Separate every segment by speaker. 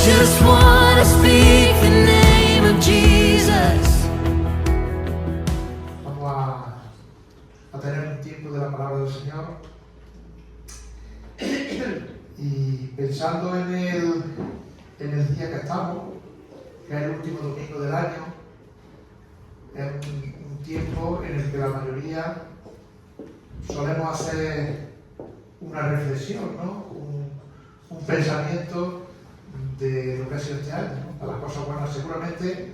Speaker 1: just want to speak the name of Jesus.
Speaker 2: Vamos a tener un tiempo de la palabra del Señor y pensando en el día que estamos, que es el último domingo del año, es un tiempo en el que la mayoría solemos hacer una reflexión, ¿no? un pensamiento de lo que ha sido este año, ¿no? De las cosas buenas. Seguramente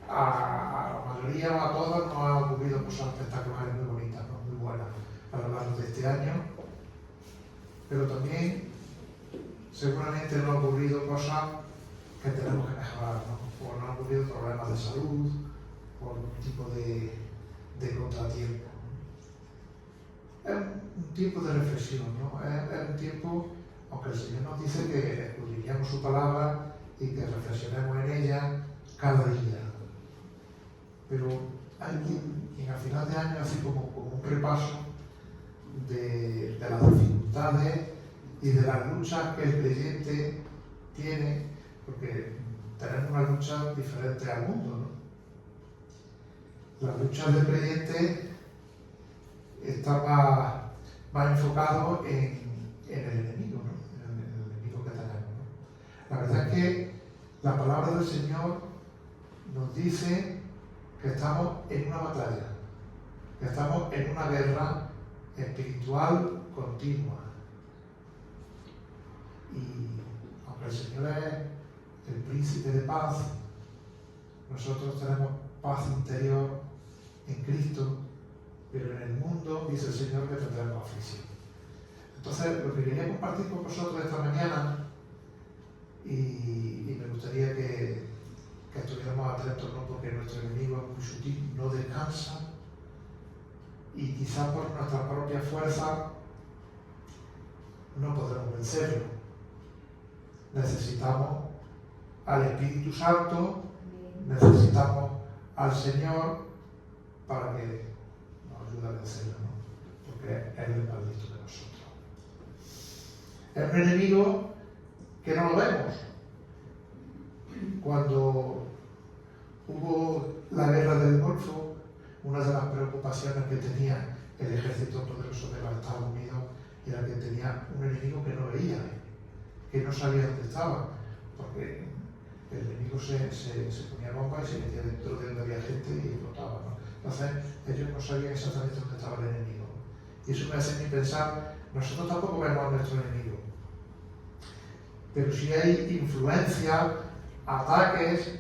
Speaker 2: a la mayoría o a todos nos han ocurrido cosas espectaculares, muy bonitas, ¿no? Muy buenas a lo largo de este año, pero también seguramente nos han ocurrido cosas que tenemos que mejorar, ¿no? O nos han ocurrido problemas de salud, por un tipo de contratiempo. Es un tiempo de reflexión, ¿no? Es un tiempo, aunque el Señor nos dice que escudriñemos su palabra y que reflexionemos en ella cada día. Pero hay quien al final de año hace como un repaso de las dificultades y de las luchas que el creyente tiene, porque tenemos una lucha diferente al mundo, ¿no? La lucha del creyente está más enfocado en el enemigo, ¿no? En el enemigo que tenemos, ¿no? La verdad es que la palabra del Señor nos dice que estamos en una batalla, que estamos en una guerra espiritual continua. Y aunque el Señor es el príncipe de paz, nosotros tenemos paz interior en Cristo, pero en el mundo dice el Señor que tendremos aflicción. Entonces, lo que quería compartir con vosotros esta mañana, y me gustaría que estuviéramos atentos, ¿no? Porque nuestro enemigo es muy sutil, no descansa, y quizás por nuestra propia fuerza no podremos vencerlo. Necesitamos al Espíritu Santo, necesitamos al Señor para que nos ayude a vencerlo, ¿no? Porque Él es más listo que nosotros. Es un enemigo que no lo vemos. Cuando hubo la guerra del Golfo, una de las preocupaciones que tenía el ejército poderoso de los Estados Unidos era que tenía un enemigo que no veía, que no sabía dónde estaba, porque el enemigo se ponía bomba y se metía dentro de donde había gente y explotaba, ¿no? Entonces ellos no sabían exactamente dónde estaba el enemigo. Y eso me hace a mí pensar, nosotros tampoco vemos a nuestro enemigo, pero si hay influencia, ataques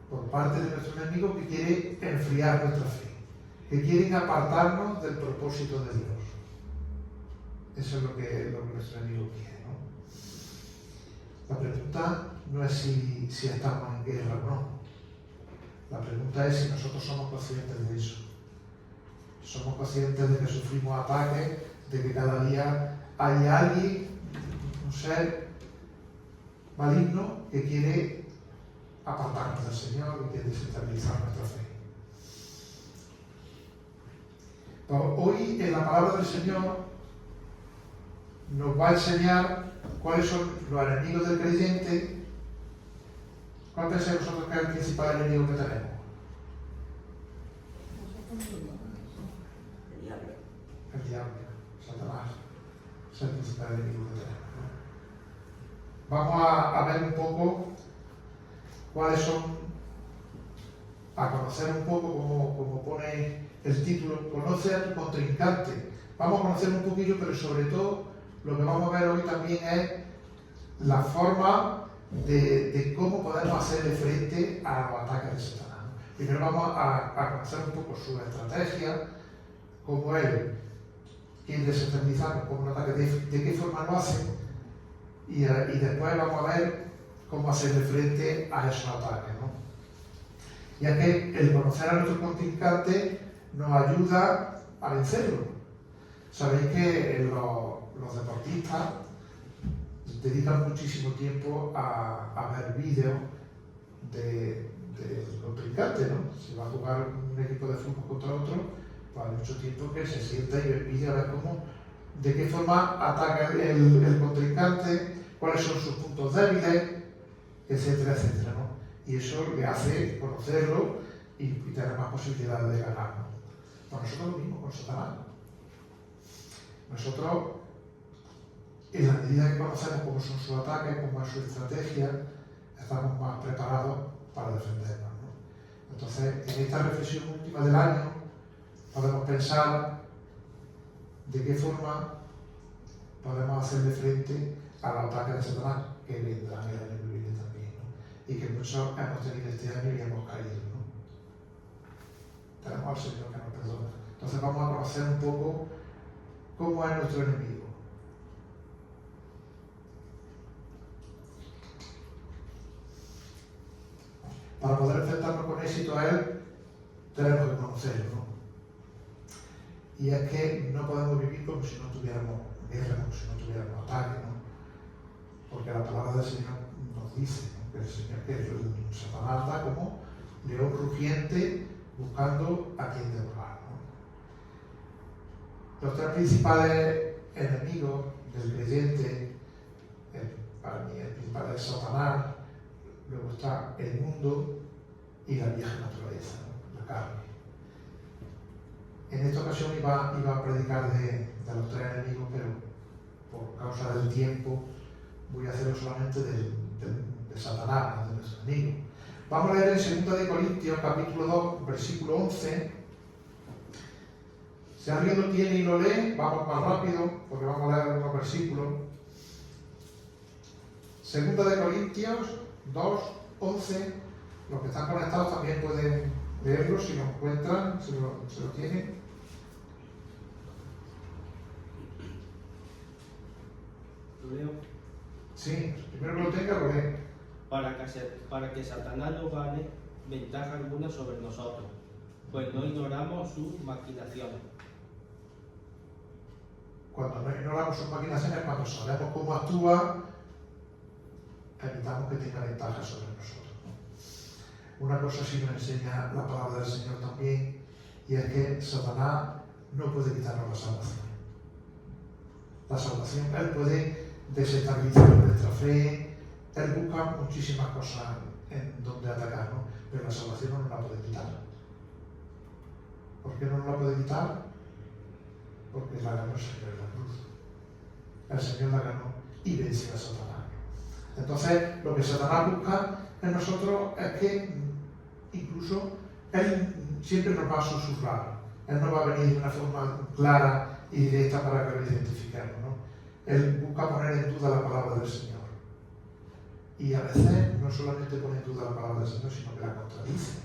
Speaker 2: por parte de nuestro enemigo que quiere enfriar nuestra fe, que quieren apartarnos del propósito de Dios. Eso es lo que nuestro enemigo quiere, ¿no? La pregunta no es si estamos en guerra o no. La pregunta es si nosotros somos conscientes de eso. Somos conscientes de que sufrimos ataques, de que cada día hay alguien, un ser maligno que quiere apartarnos del Señor, que quiere desestabilizar nuestra fe. Pero hoy en la palabra del Señor nos va a enseñar cuáles son los enemigos del creyente. ¿Cuál pensáis vosotros que es el principal enemigo que tenemos? El diablo, Satanás. Es el principal enemigo que tenemos, ¿no? Vamos a ver un poco cuáles son, a conocer un poco, como pone el título, conoce a tu contrincante. Vamos a conocer un poquillo, pero sobre todo lo que vamos a ver hoy también es la forma de cómo podemos hacerle frente a los ataques de Satanás. Primero vamos a conocer un poco su estrategia, cómo él quiere desestabilizarnos como un ataque, de qué forma lo hace, y después vamos a ver cómo hacerle frente a esos ataques, ¿no? Ya que el conocer a nuestro contrincante nos ayuda a vencerlo. Sabéis que los deportistas dedican muchísimo tiempo a ver vídeos del contrincante, ¿no? Si va a jugar un equipo de fútbol contra otro, pues hay mucho tiempo que se sienta y ve vídeos a ver de qué forma ataca el contrincante, cuáles son sus puntos débiles, etcétera, etcétera, ¿no? Y eso le hace conocerlo y tener más posibilidades de ganar, ¿no? Pues nosotros lo mismo con Satanás. Nosotros, en la medida que conocemos cómo son sus ataques, cómo es su estrategia, estamos más preparados para defendernos, ¿no? Entonces, en esta reflexión última del año, podemos pensar de qué forma podemos hacerle frente al ataque de Satanás, que vendrá en el año que viene también, ¿no? Y que muchos hemos tenido este año y hemos caído, ¿no? Tenemos al Señor que nos perdona. Entonces vamos a conocer un poco cómo es nuestro enemigo. Para poder enfrentarnos con éxito a él, tenemos que conocerlo, ¿no? Y es que no podemos vivir como si no tuviéramos guerra, como si no tuviéramos ataque, ¿no? Porque la palabra del Señor nos dice, ¿no?, que el Señor, que Satanás anda como león rugiente buscando a quien devorar, ¿no? Los tres principales enemigos del creyente, para mí el principal es Satanás, luego está el mundo y la vieja naturaleza, ¿no?, la carne. En esta ocasión iba a predicar de los tres enemigos, pero por causa del tiempo voy a hacerlo solamente de Satanás, de nuestro enemigo. Vamos a leer en 2 Corintios, capítulo 2, versículo 11. Si alguien lo tiene y lo lee, vamos más rápido, porque vamos a leer unos versículos. 2 Corintios 2, 11. Los que están conectados también pueden leerlo si lo encuentran, si lo tienen.
Speaker 3: ¿Lo leo?
Speaker 2: Sí, primero que lo tenga, lo lee.
Speaker 3: Para que Satanás no gane ventaja alguna sobre nosotros, pues no ignoramos sus maquinaciones.
Speaker 2: Cuando no ignoramos sus maquinaciones, cuando sabemos cómo actúa, evitamos que tenga ventaja sobre nosotros, ¿no? Una cosa sí nos enseña la palabra del Señor también, y es que Satanás no puede quitarnos la salvación. La salvación, él puede desestabilizar nuestra fe, él busca muchísimas cosas en donde atacar, ¿no? Pero la salvación no nos la puede quitar. ¿Por qué no nos la puede quitar? Porque la ganó el Señor en la cruz. El Señor la ganó y venció a Satanás. Entonces, lo que Satanás busca en nosotros es que incluso él siempre nos va a susurrar. Él no va a venir de una forma clara y directa para que lo identifiquemos, ¿no? Él busca poner en duda la palabra del Señor. Y a veces no solamente pone en duda la palabra del Señor, sino que la contradice.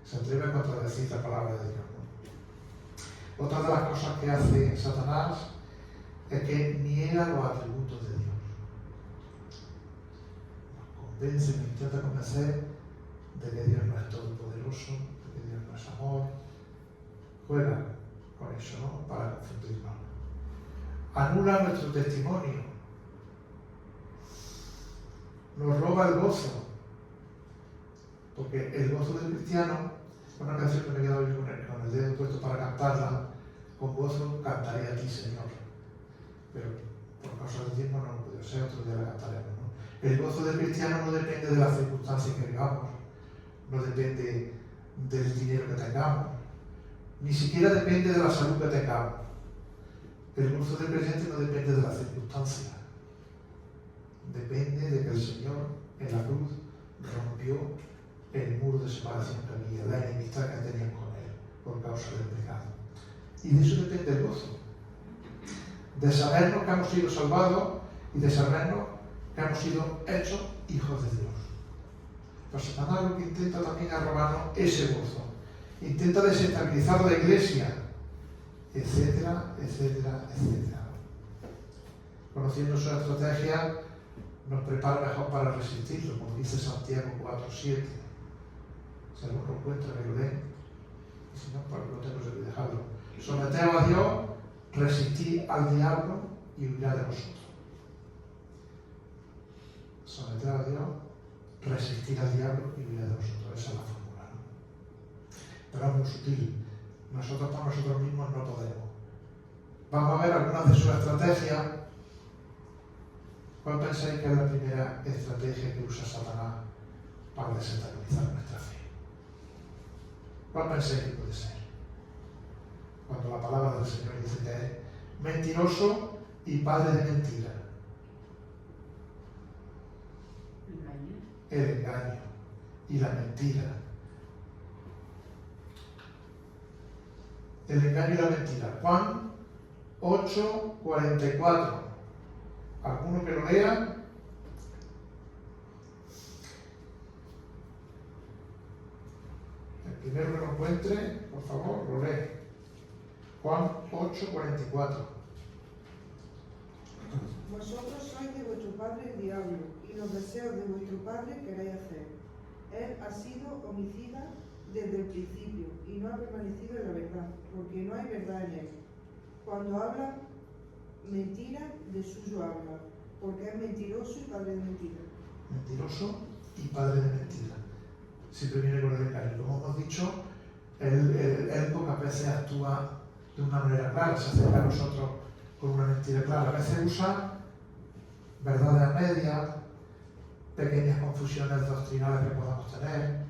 Speaker 2: Se atreve a contradecir la palabra de Dios, ¿no? Otra de las cosas que hace Satanás es que niega los atributos de Dios. Nos convence, nos intenta convencer de que Dios no es todopoderoso, de que Dios no es amor. Juega con eso, ¿no?, para confundirnos. Anula nuestro testimonio. Nos roba el gozo. Porque el gozo del cristiano, una canción que me he quedado yo con el dedo puesto para cantarla, con gozo cantaré a ti, Señor. Pero por causa del tiempo no lo puedo ser, otro día la cantaremos, ¿no? El gozo del cristiano no depende de las circunstancias que vivamos, no depende del dinero que tengamos, ni siquiera depende de la salud que tengamos. El gozo del creyente no depende de las circunstancias, depende de que el Señor en la cruz rompió el muro de separación que había, la enemistad que tenían con Él por causa del pecado. Y de eso depende el gozo, de sabernos que hemos sido salvados y de sabernos que hemos sido hechos hijos de Dios. Pero Satanás lo que intenta también es robarnos ese gozo, intenta desestabilizar la iglesia, etcétera, etcétera, etcétera. Conociendo su estrategia, nos prepara mejor para resistirlo, como dice Santiago 4:7. Si alguno lo encuentra, que lo lee. Y si no, para que lo tengo, se voy a dejarlo. Someteos a Dios, resistid al diablo y huirá de vosotros. Someteos a Dios, resistir al diablo y huirá de vosotros. Esa es la fórmula, ¿no? Pero es muy sutil. Nosotros por nosotros mismos no podemos. Vamos a ver algunas de sus estrategias. ¿Cuál pensáis que es la primera estrategia que usa Satanás para desestabilizar nuestra fe. ¿Cuál pensáis que puede ser? Cuando la palabra del Señor dice que es mentiroso y padre de mentira. El engaño y la mentira. El engaño y la mentira. Juan 8:44. ¿Alguno que lo lea? El primero que lo encuentre, por favor, lo lee. Juan 8:44.
Speaker 4: Vosotros sois de vuestro padre el diablo, y los deseos de vuestro padre queréis hacer. Él ha sido homicida desde el principio, y no ha permanecido en la verdad, porque no hay verdad en él. Cuando habla mentira, de suyo habla, porque es mentiroso y padre de mentira.
Speaker 2: Mentiroso y padre de mentira. Siempre viene con el engaño. Como hemos dicho, él pocas veces actúa de una manera clara, se acerca a nosotros con una mentira clara. A veces usa verdades a medias, pequeñas confusiones doctrinales que podamos tener.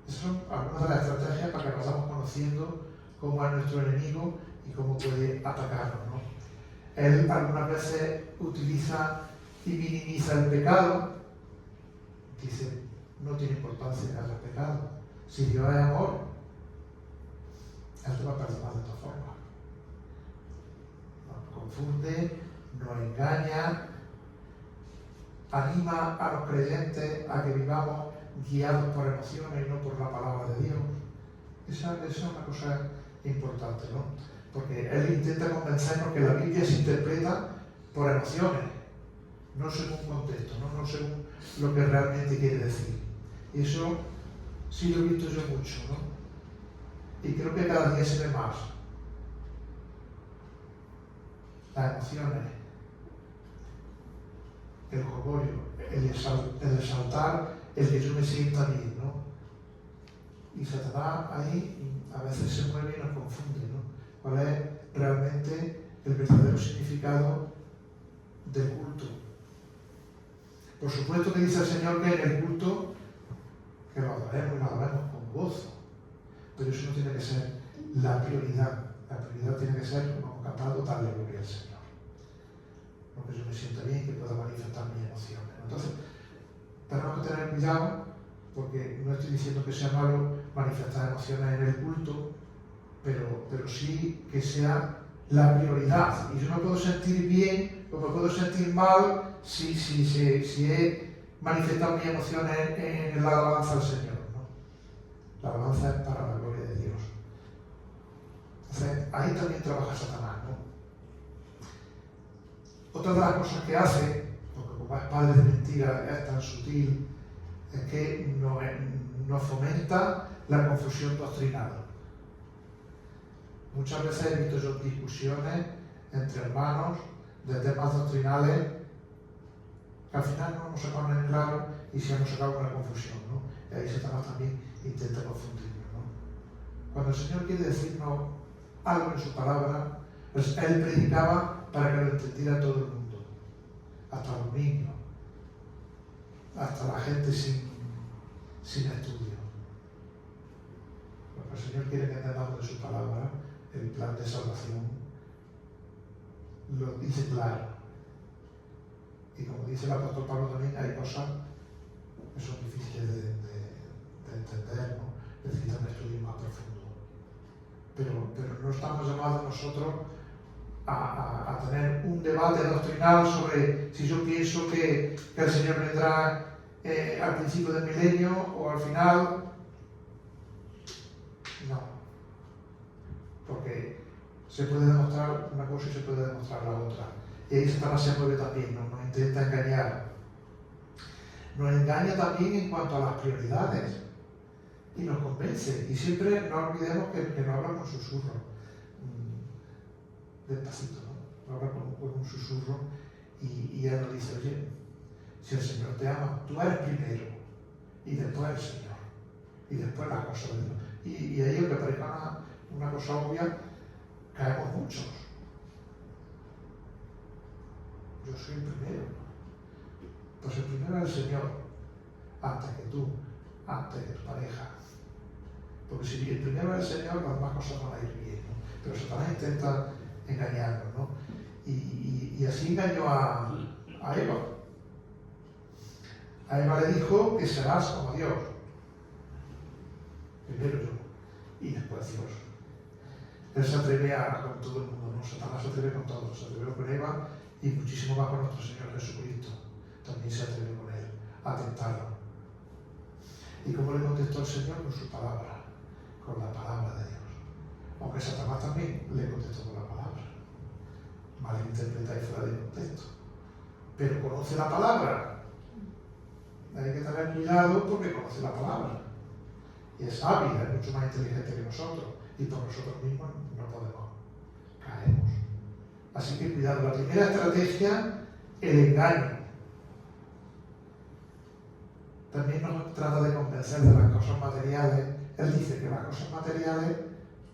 Speaker 2: Esas son algunas de las estrategias para que vayamos conociendo cómo es nuestro enemigo y cómo puede atacarnos, ¿no? Él algunas veces utiliza y minimiza el pecado. Dice, no tiene importancia que haya pecado. Si Dios es amor, Él te va a perdonar de todas formas. Nos confunde, nos engaña, anima a los creyentes a que vivamos guiados por emociones y no por la palabra de Dios. Esa es una cosa importante, ¿no? Porque él intenta convencernos que la Biblia se interpreta por emociones, no según contexto, no según lo que realmente quiere decir. Y eso sí lo he visto yo mucho, ¿no? Y creo que cada día se ve más. Las emociones, el jolgorio, el exaltar, el que yo me sienta bien, ¿no? Y Satanás ahí a veces se mueve y nos confunde, ¿no? ¿Cuál es realmente el verdadero significado del culto? Por supuesto que dice el Señor que en el culto que lo adoremos y lo adoremos con gozo, pero eso no tiene que ser la prioridad. La prioridad tiene que ser, como hemos cantado, darle gloria al Señor. Porque yo me siento bien y que pueda manifestar mis emociones. Entonces, tenemos que tener cuidado, porque no estoy diciendo que sea malo manifestar emociones en el culto, pero sí que sea la prioridad. Y yo me puedo sentir bien o me puedo sentir mal si he manifestado mis emociones en la alabanza al Señor, ¿no? La alabanza es para la gloria de Dios. Entonces, ahí también trabaja Satanás, ¿no? Otra de las cosas que hace, porque como es padre de mentira, es tan sutil, es que nos fomenta la confusión doctrinal. Muchas veces he visto yo discusiones entre hermanos de temas doctrinales que al final no nos sacamos en claro y se nos sacado una confusión, ¿no? Y ahí Satanás también intenta confundirnos, ¿no? Cuando el Señor quiere decirnos algo en su palabra, pues Él predicaba para que lo entendiera todo el mundo, hasta los niños, hasta la gente sin estudio. Porque el Señor quiere que entendamos de su palabra el plan de salvación, lo dice claro. Y como dice el apóstol Pablo también, hay cosas que son difíciles de entender, ¿no? Necesitan un estudio más profundo. Pero no estamos llamados nosotros a tener un debate doctrinal sobre si yo pienso que el Señor vendrá al principio del milenio o al final. No. Porque se puede demostrar una cosa y se puede demostrar la otra. Y ahí Satanás se mueve también, ¿no? Nos intenta engañar. Nos engaña también en cuanto a las prioridades. Y nos convence. Y siempre no olvidemos que no habla con susurro. Despacito, ¿no? No habla con un susurro. Y él nos dice, oye, si el Señor te ama, tú eres primero. Y después el Señor. Y después las cosas de Dios. Y ahí, aunque parezca una cosa obvia, caemos muchos. Yo soy el primero. Pues el primero es el Señor. Hasta que tú antes que tu pareja. Porque si el primero es el Señor, las demás cosas van a ir bien, ¿no? Pero Satanás intenta engañarnos, ¿no? Y así engañó a Eva. A Eva le dijo que serás como Dios. Primero yo y después Dios. Él se atreve con todo el mundo, ¿no? Satanás se atreve con todo. Se atrevió con Eva y muchísimo más con nuestro Señor Jesucristo. También se atreve con él a tentarlo. ¿Y cómo le contestó el Señor? Con su palabra, con la palabra de Dios. Aunque Satanás también le contestó con la palabra. Malinterpreta y fuera de contexto. Pero conoce la palabra. Hay que tener cuidado porque conoce la palabra. Y es hábil, es mucho más inteligente que nosotros. Y por nosotros mismos no podemos. Caemos. Así que cuidado. La primera estrategia, el engaño. También nos trata de convencer de las cosas materiales. Él dice que las cosas materiales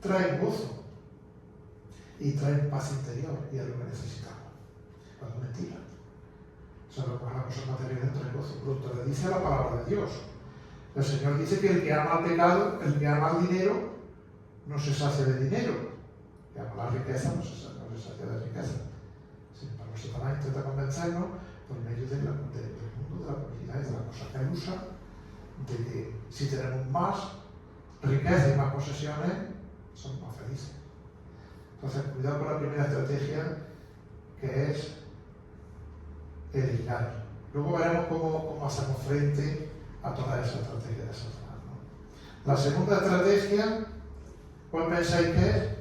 Speaker 2: traen gozo y traen paz interior, y es lo que necesitamos. Cuando es mentira. Sabemos que las cosas materiales traen gozo, pero le dice la palabra de Dios. El Señor dice que el que ama el pecado, el que ama el dinero, no se sacia de dinero. El que ama la riqueza no se sacia de riqueza. Sin embargo, Satanás intenta convencernos por medio del mundo de la publicidad y de las cosas que él usa, de que si tenemos más riqueza y más posesiones, somos más felices. Entonces, cuidado con la primera estrategia, que es el engaño. Luego veremos cómo hacemos frente a toda esa estrategia de Satanás, ¿no? La segunda estrategia, ¿cuál pensáis que es?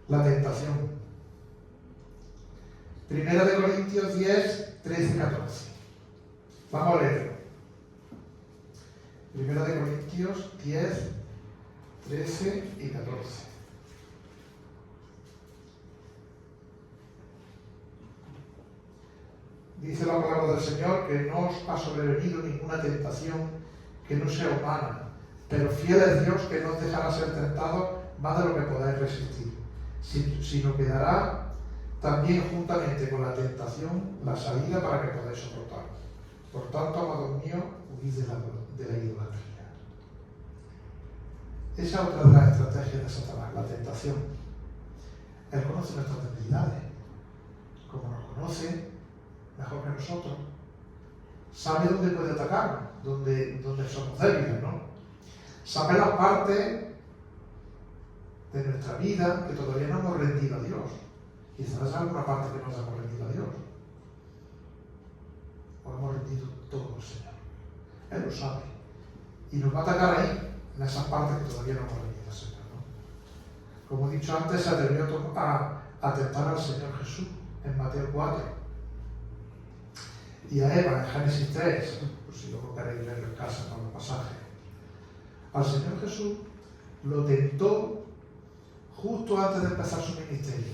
Speaker 2: La tentación. Primera de Corintios 10, 13, 14. Vamos a leerlo. Primera de Corintios 10, 13 y 14. Dice la palabra del Señor que no os ha sobrevenido ninguna tentación que no sea humana, pero fiel es Dios que no os dejará ser tentados más de lo que podáis resistir, sino que dará también juntamente con la tentación la salida para que podáis soportar. Por tanto, amados míos, huid de la idolatría. Esa es otra de las estrategias de Satanás, la tentación. Él conoce nuestras debilidades. Como nos conoce, mejor que nosotros, sabe dónde puede atacarnos, dónde somos débiles, ¿no? Sabe las partes de nuestra vida que todavía no hemos rendido a Dios. Quizás alguna parte que no nos hemos rendido a Dios. O hemos rendido todo al Señor. Él lo sabe. Y nos va a atacar ahí, en esas partes que todavía no hemos rendido al Señor, ¿no? Como he dicho antes, se atrevió a tentar al Señor Jesús en Mateo 4. Y a Eva en Génesis 3, por si luego queréis leerlo en casa con los pasajes. Al Señor Jesús lo tentó justo antes de empezar su ministerio.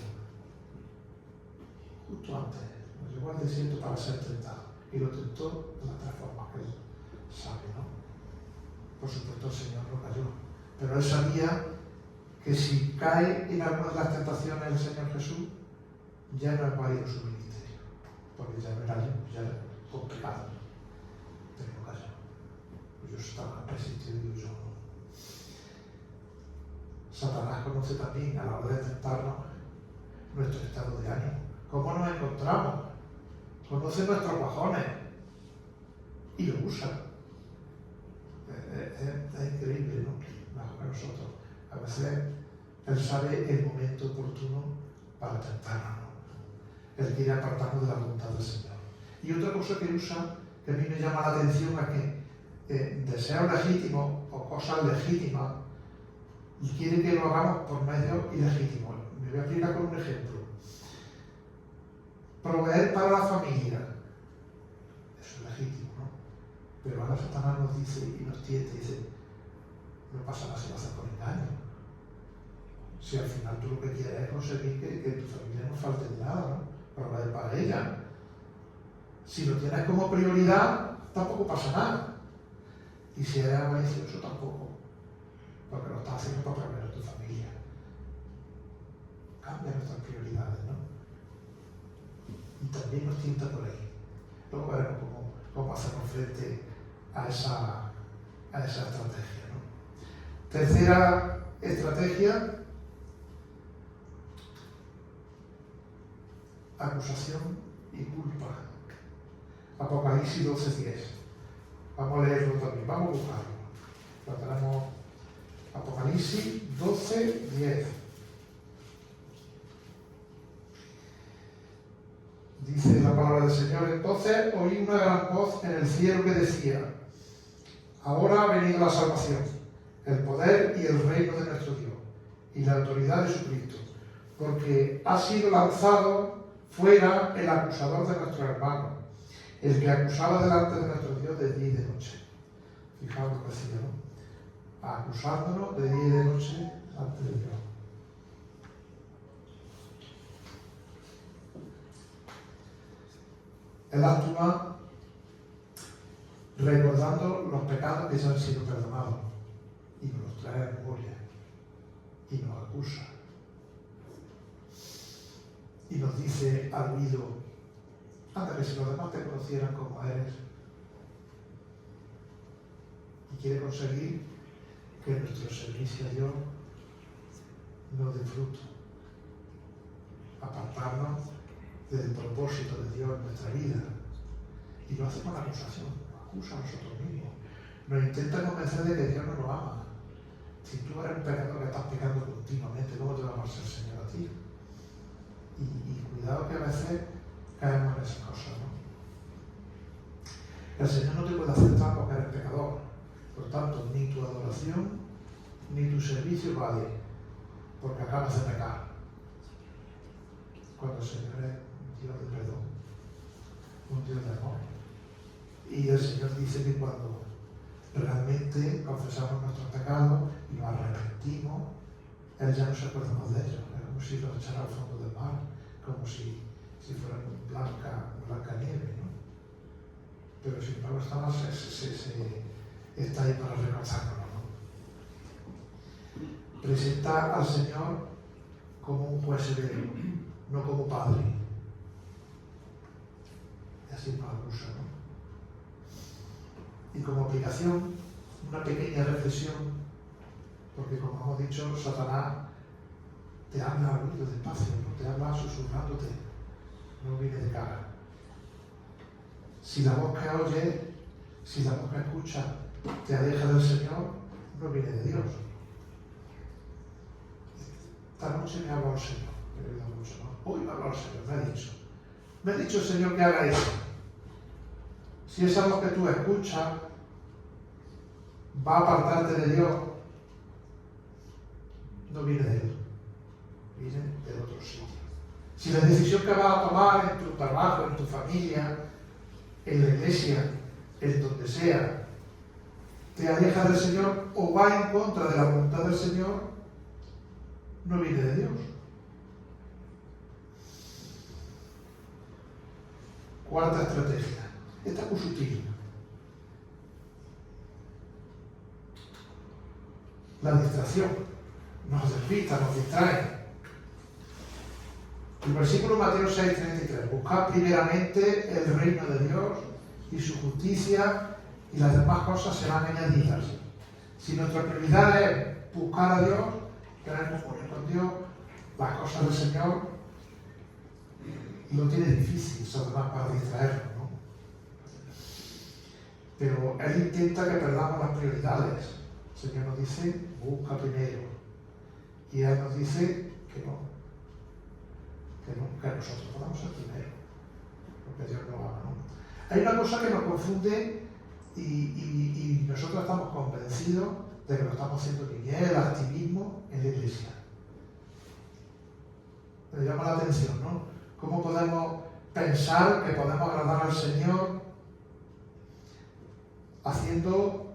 Speaker 2: Justo antes. Lo llevó al desierto para ser tentado. Y lo tentó de las tres formas que él sabe, ¿no? Por supuesto el Señor no cayó. Pero él sabía que si cae en alguna de las tentaciones del Señor Jesús, ya no es válido su ministerio. Porque ya no era ya era complicado. Pero no cayó. Pues yo estaba resistido y yo no. Satanás conoce también a la hora de tentarnos nuestro estado de ánimo. ¿Cómo nos encontramos? Conoce nuestros bajones y lo usa. Es increíble, ¿no? Mejor que nosotros. A veces él sabe el momento oportuno para tentarnos, ¿no? Él quiere apartarnos de la voluntad del Señor. Y otra cosa que usa, que a mí me llama la atención, es que deseos legítimos o cosas legítimas y quiere que lo hagamos por medios ilegítimos. Me voy a explicar con un ejemplo. Proveer para la familia. Eso es legítimo, ¿no? Pero ahora Satanás nos dice y nos tiende y dice, no pasa nada si lo haces por engaño. Si al final tú lo que quieres es conseguir que tu familia no falte de nada, ¿no? Proveer para ella. Si lo tienes como prioridad, tampoco pasa nada. Y si eres avaricioso, tampoco. Porque lo estás haciendo para proveer a tu familia. Cambia nuestras prioridades, ¿no? también nos tienta por ahí. Luego veremos cómo hacemos frente a esa estrategia, ¿no? Tercera estrategia, acusación y culpa. Apocalipsis 12:10. Vamos a leerlo también, vamos a buscarlo. Lo tenemos, Apocalipsis 12:10. Dice la palabra del Señor: entonces oí una gran voz en el cielo que decía: ahora ha venido la salvación, el poder y el reino de nuestro Dios, y la autoridad de su Cristo, porque ha sido lanzado fuera el acusador de nuestros hermanos, el que acusaba delante de nuestro Dios de día y de noche. Fijaos lo que decía, ¿no? Acusándonos de día y de noche ante Dios. Él actúa recordando los pecados que ya han sido perdonados y nos los trae a memoria y nos acusa y nos dice al oído: anda, que si los demás te conocieran como eres. Y quiere conseguir que nuestro servicio a Dios no dé fruto, apartarnos del propósito de Dios en nuestra vida. Y lo hace con acusación, nos acusa a nosotros mismos, nos intenta convencer de que Dios no nos ama. Si tú eres un pecador que estás pecando continuamente, ¿cómo te va a amar el Señor a ti? Y cuidado, que a veces caemos en esas cosas, ¿no? El Señor no te puede aceptar porque eres pecador. Por tanto, ni tu adoración ni tu servicio vale, porque acabas de pecar. Cuando el Señor es un Dios de perdón, un Dios de amor. Y el Señor dice que cuando realmente confesamos nuestros pecados y nos arrepentimos, Él ya no se acuerda más de ellos. Es como si los echara al fondo del mar, como si fueran blanca nieve, ¿no? Pero sin embargo está ahí para reconciliarnos, ¿no? Presenta al Señor como un juez severo, no como padre. Y así nos acusa, ¿no? Y como aplicación, una pequeña reflexión, porque como hemos dicho, Satanás te habla al oído despacio, ¿no? Te habla susurrándote, no viene de cara. Si la voz que oyes, si la voz que escuchas te aleja del Señor, no viene de Dios. Esta noche me ha hablado el Señor, me he oído mucho, ¿no? Hoy me ha hablado el Señor, me ha dicho el Señor que haga eso. Si esa voz que tú escuchas va a apartarte de Dios, no viene de Él, viene de otro sitio. Si la decisión que vas a tomar en tu trabajo, en tu familia, en la iglesia, en donde sea, te aleja del Señor o va en contra de la voluntad del Señor, no viene de Dios. Cuarta estrategia. Esta es muy sutil. La distracción. Nos despista, nos distrae. El versículo Mateo 6:33. Buscad primeramente el reino de Dios y su justicia, y las demás cosas serán añadidas. Si nuestra prioridad es buscar a Dios, tener comunión con Dios, las cosas del Señor, lo tiene difícil, Satanás, para distraernos, ¿no? Pero Él intenta que perdamos las prioridades. El Señor nos dice, busca primero. Y Él nos dice que no, que nosotros podamos ser primero, porque Dios nos ama, ¿no? Hay una cosa que nos confunde y nosotros estamos convencidos de que lo estamos haciendo bien, y es el activismo en la iglesia. Me llama la atención, ¿no? ¿Cómo podemos pensar que podemos agradar al Señor haciendo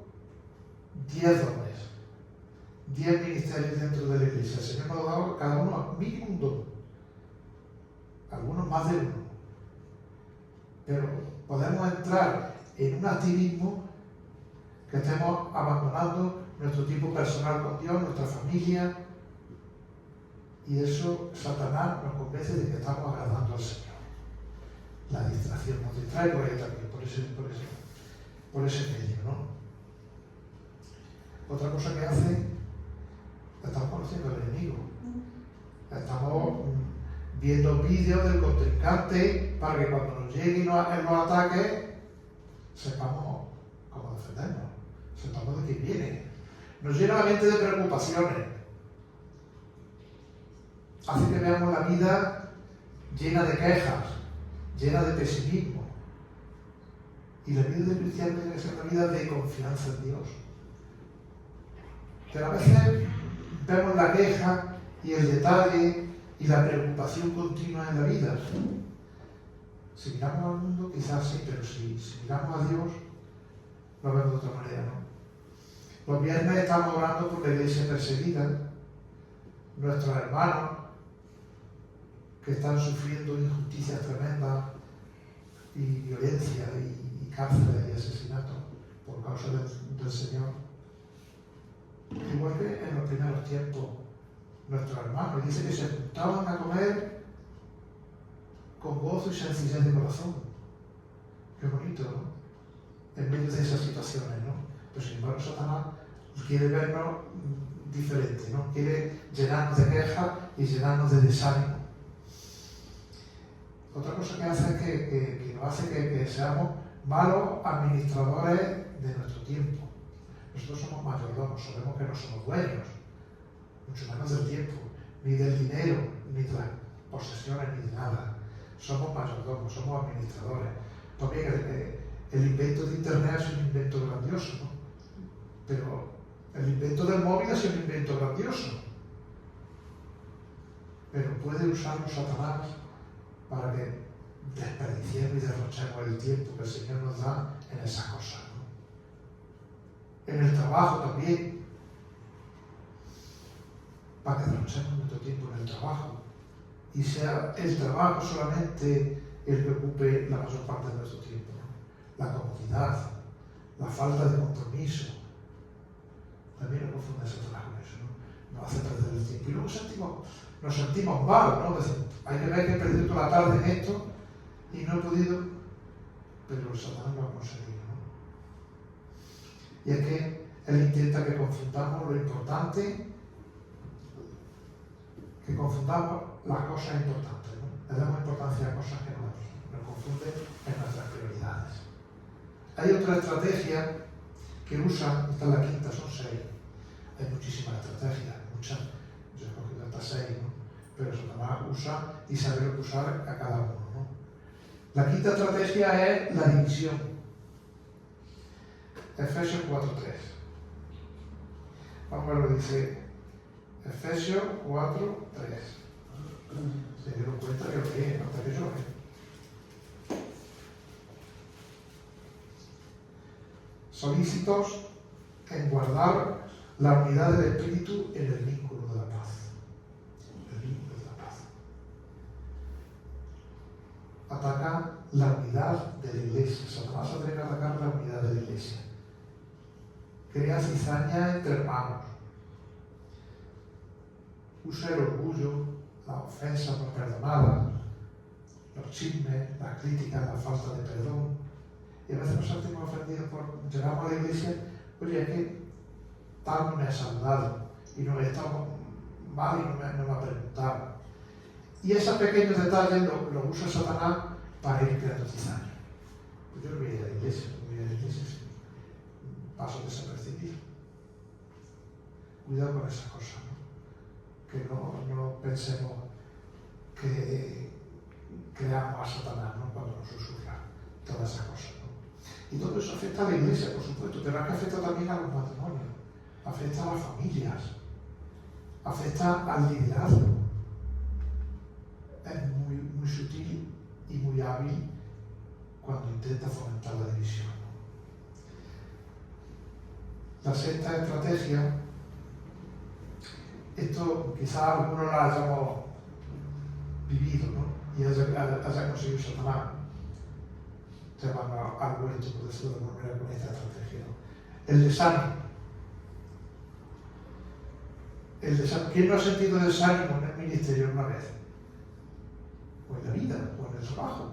Speaker 2: 10 dones, 10 ministerios dentro de la iglesia? El Señor nos ha dado cada uno mínimo un don, algunos más de uno. Pero podemos entrar en un activismo que estemos abandonando nuestro tiempo personal con Dios, nuestra familia, y eso Satanás nos convence de que estamos agradando al Señor. la distracción nos distrae por ahí también, por ese medio, ¿no? Otra cosa que hace, estamos conociendo al enemigo. Estamos viendo vídeos del contrincante para que cuando nos llegue y nos ataque, sepamos cómo defendernos, sepamos de quién viene. Nos llena la mente de preocupaciones. Hace que veamos la vida llena de quejas, llena de pesimismo. Y la vida del cristiano tiene que ser una vida de confianza en Dios. Pero a veces vemos la queja y el detalle y la preocupación continua en la vida. Si miramos al mundo, quizás sí, pero si miramos a Dios, lo vemos de otra manera, ¿no? Los viernes estamos orando por la iglesia perseguida, nuestros hermanos que están sufriendo injusticias tremendas y violencia y cárceles y asesinatos por causa del Señor. Igual que en los primeros tiempos, nuestros hermanos, dice que se juntaban a comer con gozo y sencillez de corazón. Qué bonito, ¿no? En medio de esas situaciones, ¿no? Pero sin embargo, Satanás quiere vernos diferente, ¿no? Quiere llenarnos de quejas y llenarnos de desánimo. Otra cosa que hace es que nos hace que seamos malos administradores de nuestro tiempo. Nosotros somos mayordomos, sabemos que no somos dueños, mucho menos del tiempo, ni del dinero, ni de las posesiones, ni de nada. Somos mayordomos, somos administradores. También el invento de Internet es un invento grandioso, ¿no? Pero el invento del móvil es un invento grandioso. Pero puede usarlo Satanás para que desperdiciemos y derrochemos el tiempo que el Señor nos da en esas cosas, ¿no? En el trabajo también, para que derrochemos nuestro tiempo en el trabajo y sea el trabajo solamente el que ocupe la mayor parte de nuestro tiempo, ¿no? La comodidad, la falta de compromiso, también nos confunde Satanás con eso, ¿no? Nos hace perder el tiempo y luego nos sentimos mal, ¿no? Decimos, hay que ver que he perdido toda la tarde en esto y no he podido, pero el Satanás lo ha conseguido, ¿no? Y es que él intenta que confundamos lo importante, que confundamos las cosas importantes, ¿no? Le damos importancia a cosas que nos confunden en nuestras prioridades. Hay otra estrategia que usa, esta es la quinta, son 6. Hay muchísimas estrategias, muchas, yo he cogido hasta 6, ¿no? Pero Satanás usa y sabe lo que usar a cada uno, ¿no? La quinta estrategia es la división. Efesios 4:3. Vamos a ver lo que dice Efesios 4:3. Se dieron cuenta que lo leen, hasta que yo lo leo. Solícitos en guardar la unidad del Espíritu en el vínculo de la paz. El vínculo de la paz. Ataca la unidad de la iglesia. Satanás se atreve a atacar la unidad de la iglesia. Crea cizaña entre hermanos. Usa el orgullo, la ofensa no perdonada, los chismes, las críticas, la falta de perdón. Y a veces nos sentimos ofendidos por llegamos a la iglesia, oye, es que tal no me ha saludado y no he estado mal y no me ha preguntado. Y esos pequeños detalles los usa Satanás para ir creando cizaña. Pues yo no voy a ir a la iglesia, paso desapercibido. Cuidado con esas cosas, ¿no? Que no pensemos que creamos a Satanás, ¿no? Cuando nos susurra todas esas cosas, ¿no? Y todo eso afecta a la iglesia, por supuesto, pero es que afecta también a los matrimonios, afecta a las familias, afecta al liderazgo. Es muy sutil y muy hábil cuando intenta fomentar la división, ¿no? La sexta estrategia, esto quizás algunos la hayamos vivido, ¿no? Y haya conseguido Satanás llevarnos al huerto, por decirlo de alguna manera, con esta estrategia, ¿no? El desánimo. ¿Quién no ha sentido desánimo en el ministerio una vez? O en la vida, o en el trabajo.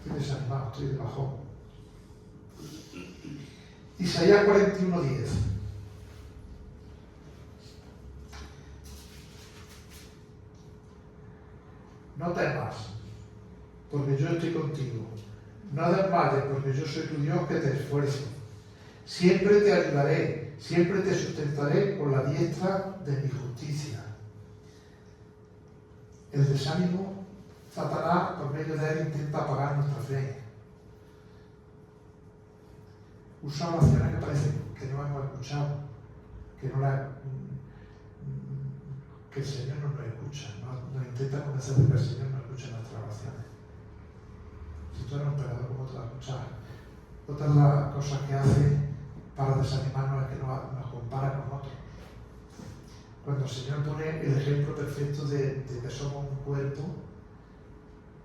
Speaker 2: Estoy desanimado, estoy de bajón. Isaías 41:10. No temas, porque yo estoy contigo. No desmayes, porque yo soy tu Dios que te esfuerzo. Siempre te ayudaré, siempre te sustentaré con la diestra de mi justicia. El desánimo, Satanás, por medio de él, intenta apagar nuestra fe. Usa oraciones que parece que no hemos escuchado, que el Señor no nos escucha, nos intenta convencer de que el Señor no escucha nuestras oraciones. Si tú eres un pecador, ¿cómo te vas a escuchar? Otra de las cosas que hace para desanimarnos es que nos compara con otros. Cuando el Señor pone el ejemplo perfecto de que somos un cuerpo,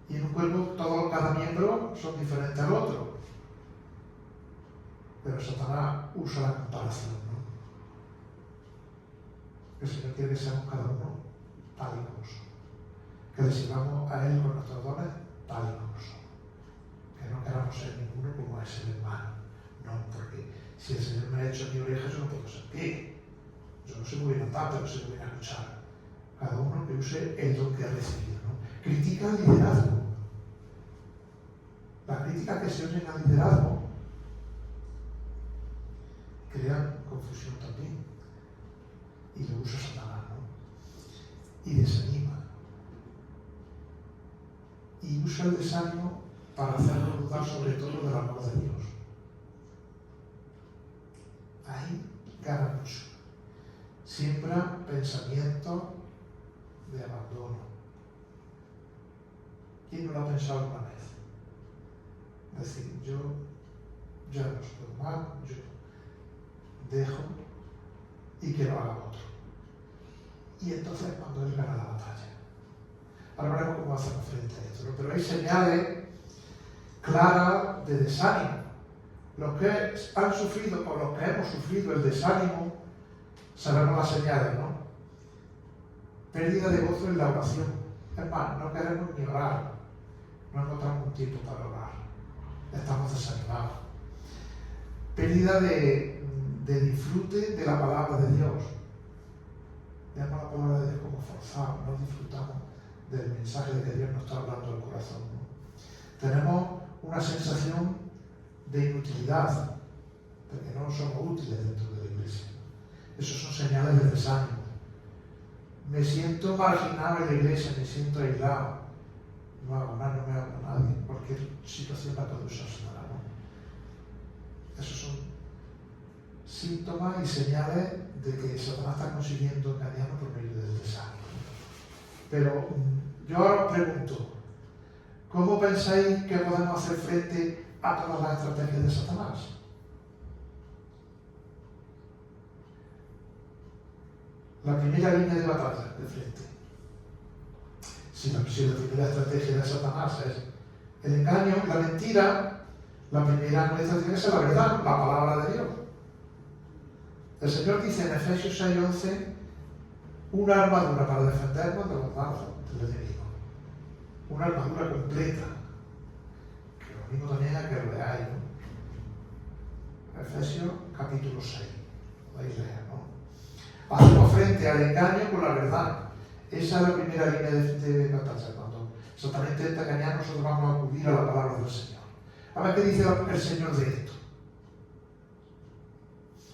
Speaker 2: y en un cuerpo cada miembro son diferentes al otro. Pero Satanás usa la comparación, ¿no? El Señor quiere que seamos cada uno tal y como somos. Que le sirvamos a Él con nuestros dones tal y como somos. Que no queramos ser ninguno como es el hermano. No, porque si el Señor me ha hecho mi oreja, yo no puedo ser pie. Yo no soy muy bien notar, pero soy muy bien escuchar. Cada uno que use el don que ha recibido, ¿no? Critica al liderazgo. Las críticas que se oyen al liderazgo crean confusión también. Y lo usa Satanás, ¿no? Y desanima. Y usa el desánimo para hacernos dudar sobre todo del amor de Dios. Ahí gana mucho. Siembra pensamientos de abandono. ¿Quién no lo ha pensado alguna vez? Es decir, yo ya no estoy mal, yo dejo y que lo haga otro. Y entonces cuando él gana la batalla. Ahora veremos cómo hacemos frente a esto, ¿no? Pero hay señales claras de desánimo. Los que han sufrido o los que hemos sufrido el desánimo, sabemos las señales, ¿no? Pérdida de gozo en la oración. Es más, no queremos ni orar. No encontramos un tiempo para orar. Estamos desanimados. Pérdida de disfrute de la palabra de Dios. Veamos la palabra de Dios como forzada. No disfrutamos del mensaje de que Dios nos está hablando al corazón, ¿no? Tenemos una sensación de inutilidad, de que no somos útiles dentro de la iglesia. Esos son señales de desánimo. Me siento marginado en la iglesia, me siento aislado. No hago nada, no me hago a nadie. Cualquier situación la puede usar Satanás, ¿no? Esos son síntomas y señales de que Satanás está consiguiendo engañarnos por medio del desánimo. Pero yo ahora os pregunto, ¿cómo pensáis que podemos hacer frente a todas las estrategias de Satanás? La primera línea de batalla de frente. Si la primera estrategia de Satanás es el engaño, la mentira, la primera nuestra tiene que ser la verdad, la palabra de Dios. El Señor dice en Efesios 6:11, una armadura para defendernos de los dardos del enemigo. Una armadura completa. Que lo mismo también es que lo leáis, ¿no? Efesios capítulo 6. Podéis leer, ¿no? Hacemos frente al engaño con la verdad. Esa es la primera línea de batalla. Cuando Satanás intenta engañar, nosotros vamos a acudir a la palabra del Señor. A ver qué dice el Señor de esto.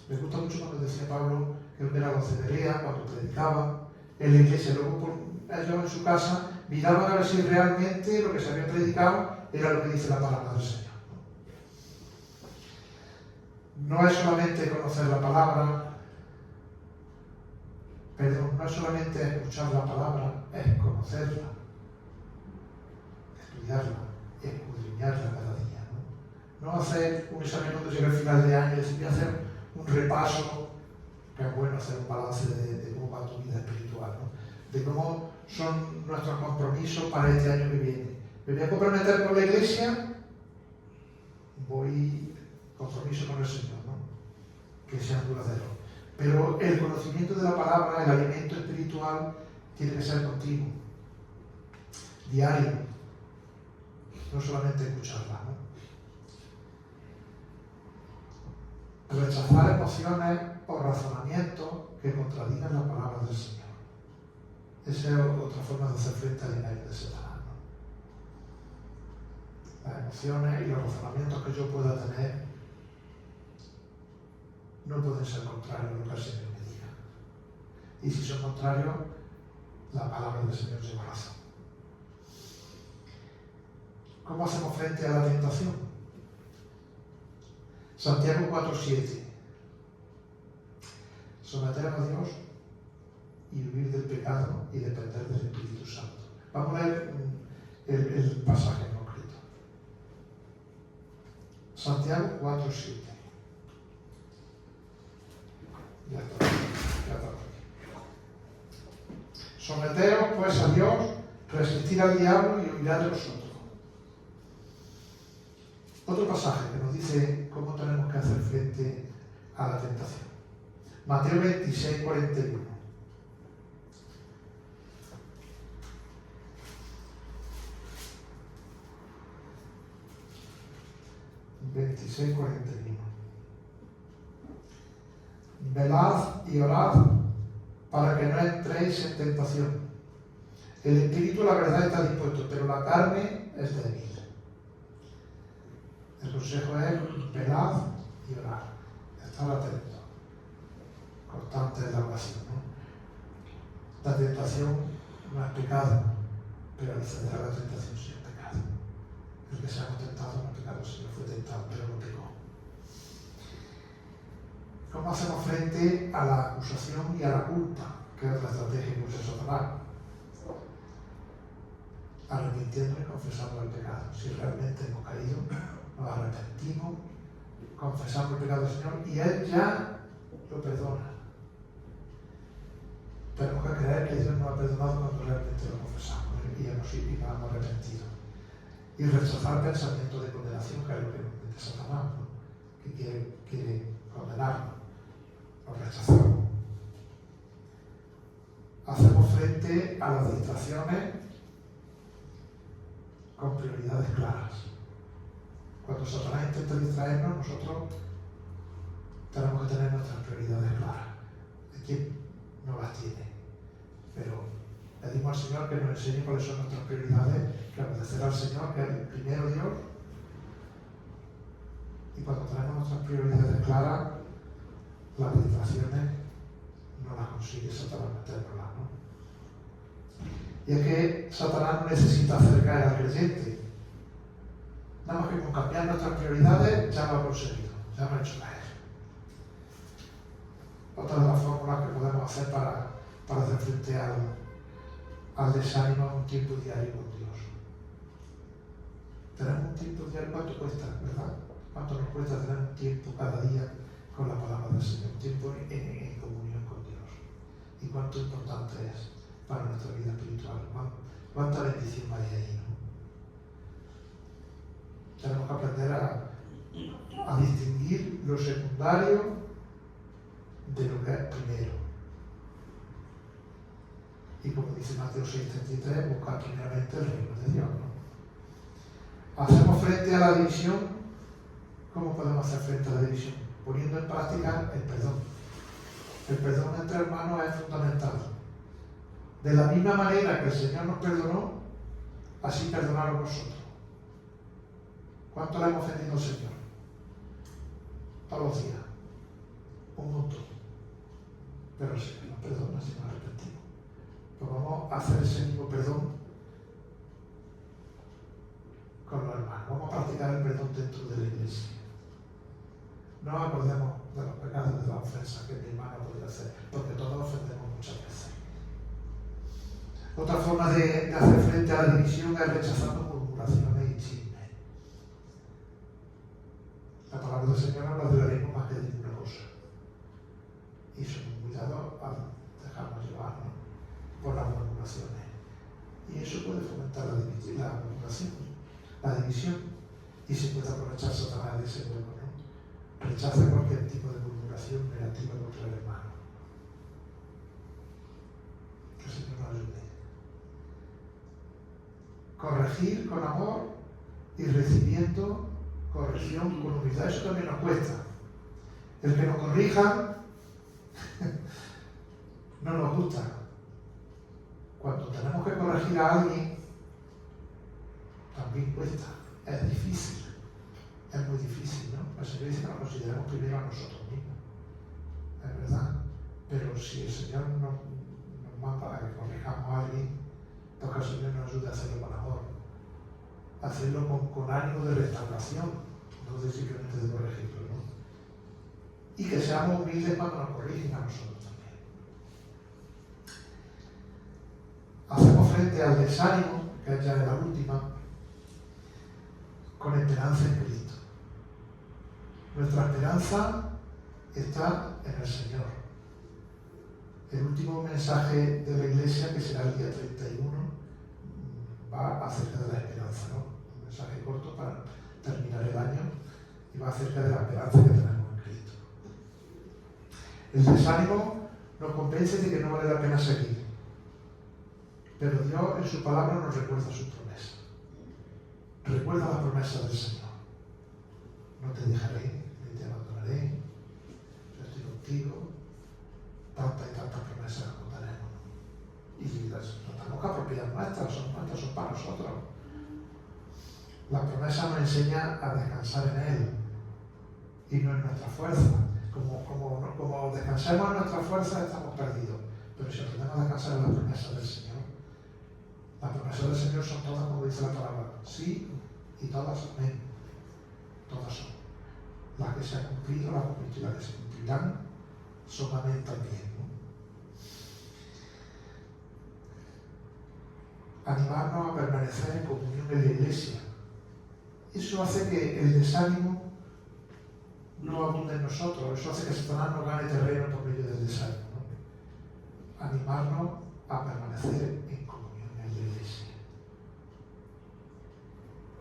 Speaker 2: Me gusta mucho cuando decía Pablo que él era los de Berea, cuando predicaba en la iglesia. Luego ellos en su casa miraban a ver si realmente lo que se había predicado era lo que dice la palabra del Señor. No es solamente conocer la palabra, perdón, no es solamente escuchar la palabra, es conocerla, estudiarla, escudriñarla cada día. No hacer un examen cuando llega al final de año y decir, voy a hacer un repaso, que es bueno hacer un balance de cómo va tu vida espiritual, ¿no? De cómo son nuestros compromisos para este año que viene. ¿Me voy a comprometer con la iglesia? Voy compromiso con el Señor, ¿no? Que sean duraderos. Pero el conocimiento de la palabra, el alimento espiritual, tiene que ser continuo, diario. no solamente escucharla, ¿no? Rechazar emociones o razonamientos que contradigan la palabra del Señor. Esa es otra forma de hacer frente al engaño de Satanás, ¿no? Las emociones y los razonamientos que yo pueda tener no pueden ser contrarios a lo que el Señor me diga. Y si son contrarios, la palabra del Señor lleva razón. ¿Cómo hacemos frente a la tentación? Santiago 4:7. Someteros a Dios y huir del pecado y depender del Espíritu Santo. Vamos a leer el pasaje en concreto. Santiago 4:7. Ya está aquí. Someteos pues a Dios, resistir al diablo y huirá de vosotros. Otro pasaje que nos dice cómo tenemos que hacer frente a la tentación. Mateo 26:41. Velad y orad para que no entréis en tentación. El espíritu, la verdad, está dispuesto, pero la carne es débil. El consejo es velad y orar, estar atento, constante en la oración, ¿no? La tentación no es pecado, pero al ceder a la tentación sí es pecado. El que seamos tentados no es pecado, sino fue tentado, pero no pecó. ¿Cómo hacemos frente a la acusación y a la culpa, que es otra estrategia que usa Satanás? Arrepintiendo y confesando el pecado. Si realmente hemos caído, nos arrepentimos, confesamos el pecado del Señor y Él ya lo perdona. Tenemos que creer que Dios nos ha perdonado cuando realmente lo confesamos y nos hemos arrepentido. Y rechazar pensamientos de condenación, que es lo que nos mete Satanás, ¿no? Que quiere condenarnos. Lo rechazamos. Hacemos frente a las distracciones con prioridades claras. Cuando Satanás intenta distraernos, nosotros tenemos que tener nuestras prioridades claras. ¿De quién no las tiene? Pero pedimos al Señor que nos enseñe cuáles son nuestras prioridades, que obedecer al Señor, que es el primero Dios. Y cuando tenemos nuestras prioridades claras, las distracciones no las consigue Satanás metérnoslas, ¿no? Y es que Satanás no necesita hacer caer al creyente. Nada más que con cambiar nuestras prioridades ya lo ha conseguido, ya lo ha hecho caer. Otra de las fórmulas que podemos hacer para hacer frente al desánimo es un tiempo diario con Dios. Tenemos un tiempo diario, ¿cuánto cuesta, verdad? ¿Cuánto nos cuesta tener un tiempo cada día con la palabra del Señor? Un tiempo en comunión con Dios. Y cuánto importante es para nuestra vida espiritual. Cuánta bendición hay ahí, ¿no? Tenemos que aprender a distinguir lo secundario de lo que es primero. Y como dice Mateo 6:33, buscar primeramente el reino de Dios, ¿no? Hacemos frente a la división. ¿Cómo podemos hacer frente a la división? Poniendo en práctica el perdón. El perdón entre hermanos es fundamental. De la misma manera que el Señor nos perdonó, así perdonaron nosotros. ¿Cuánto le hemos ofendido al Señor? Todos los días. Un montón. Pero el Señor nos perdona si nos arrepentimos. Pues vamos a hacer ese mismo perdón con los hermanos. Vamos a practicar el perdón dentro de la iglesia. No acordemos de los pecados, de las ofensas que mi hermano podría hacer, porque todos ofendemos muchas veces. Otra forma de hacer frente a la división es rechazando murmuraciones y chismes. La palabra del Señor habla de la lengua más que de ninguna cosa. Y somos cuidados al dejarnos llevar, ¿no? Por las murmuraciones. Y eso puede fomentar la murmuración, la división. Y se puede aprovechar Satanás de ese hueco, ¿no? Rechaza cualquier tipo de murmuración negativa contra el hermano. Que el Señor nos ayude. Corregir con amor y recibiendo corrección con humildad. Eso también nos cuesta. El que nos corrija no nos gusta. Cuando tenemos que corregir a alguien, también cuesta. Es difícil. Es muy difícil, ¿no? El Señor dice que nos consideremos primero a nosotros mismos. Es verdad. Pero si el Señor nos manda a que corrijamos a alguien, toca el Señor nos ayude a hacerlo con amor. Hacerlo con ánimo de restauración, no de simplemente de corregirlo, ¿no? Y que seamos humildes cuando nos corrigen a nosotros también. Hacemos frente al desánimo, que es ya la última, con esperanza en Cristo. Nuestra esperanza está en el Señor. El último mensaje de la Iglesia, que será el día 31, va acerca de la esperanza, ¿no? Un mensaje corto para terminar el año y va acerca de la esperanza que tenemos en Cristo. El desánimo nos convence de que no vale la pena seguir, pero Dios en su palabra nos recuerda su promesa. Recuerda la promesa del Señor. No te dejaré, ni te abandonaré, yo estoy contigo. Tantas y tantas promesas como tenemos, ¿no? Y las tenemos que apropiar nuestras, son para nosotros. La promesa nos enseña a descansar en Él y no en nuestra fuerza. Como descansemos en nuestra fuerza, estamos perdidos. Pero si aprendemos a descansar en la promesa del Señor, las promesas del Señor son todas, como dice la palabra, sí, y todas amén. Todas son. Las que se han cumplido, las que se cumplirán, son amén también, ¿no? Animarnos a permanecer en comunión en la Iglesia. Eso hace que el desánimo no abunde en nosotros, eso hace que Satanás no gane terreno por medio del desánimo, ¿no? Animarnos a permanecer en comunión en la Iglesia.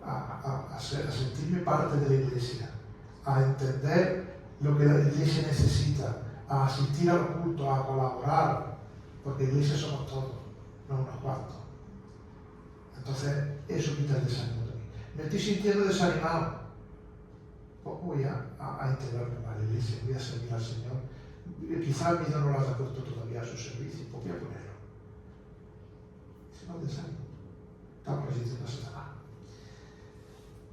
Speaker 2: A sentirme parte de la Iglesia, a entender lo que la Iglesia necesita, a asistir a los cultos, a colaborar, porque Iglesia somos todos, no unos cuantos. Entonces, eso quita el desánimo también. Me estoy sintiendo desanimado. Pues voy a integrarme más a la Iglesia, voy a servir al Señor. Quizás mi Dios no lo haya puesto todavía a su servicio, pues voy a ponerlo. Ese no es desánimo. Estamos resistiendo a Satanás.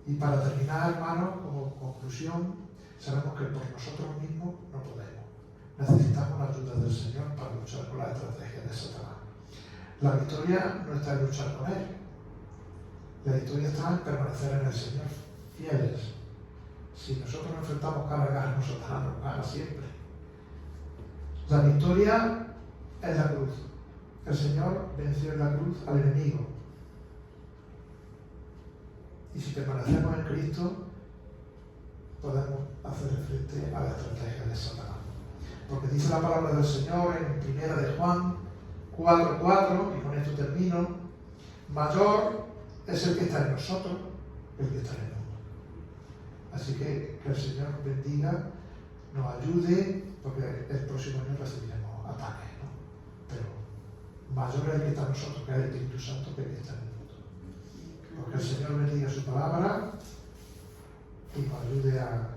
Speaker 2: Y para terminar, hermanos, como conclusión, sabemos que por nosotros mismos no podemos. Necesitamos la ayuda del Señor para luchar con las estrategias de Satanás. La victoria no está en luchar con Él. La victoria está en permanecer en el Señor, fieles. Si nosotros nos enfrentamos cara a cara con Satanás, nos gana siempre. La victoria es la cruz. El Señor venció en la cruz al enemigo. Y si permanecemos en Cristo, podemos hacer frente a la estrategia de Satanás. Porque dice la palabra del Señor en 1 de Juan 4:4, y con esto termino: mayor es el que está en nosotros que el que está en el mundo. Así que el Señor nos bendiga, nos ayude, porque el próximo año recibiremos ataques, ¿no? Pero mayor es el que está en nosotros, que es el Espíritu Santo, que el que está en el mundo. Porque el Señor bendiga su palabra y nos ayude a